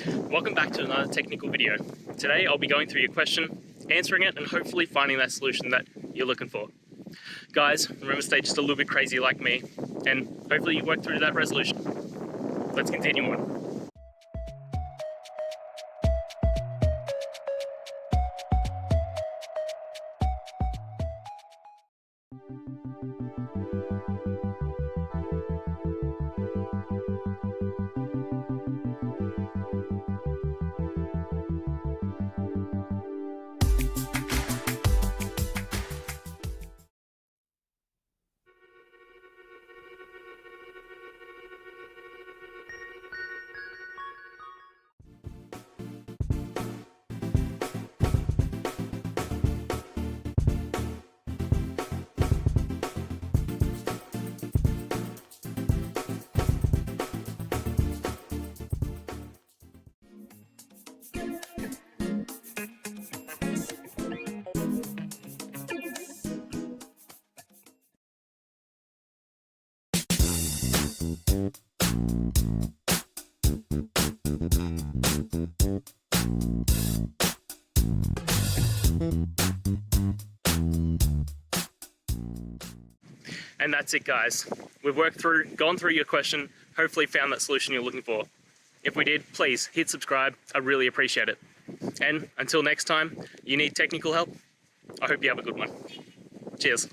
Welcome back to another technical video. Today I'll be going through your question, answering it, and hopefully finding that solution that you're looking for. Guys, remember to stay just a little bit crazy like me, and hopefully you work through that resolution. Let's continue on. And that's it, guys. We've gone through your question, hopefully found that solution you're looking for. If we did, please hit subscribe. I really appreciate it. And until next time, you need technical help? I hope you have a good one. Cheers.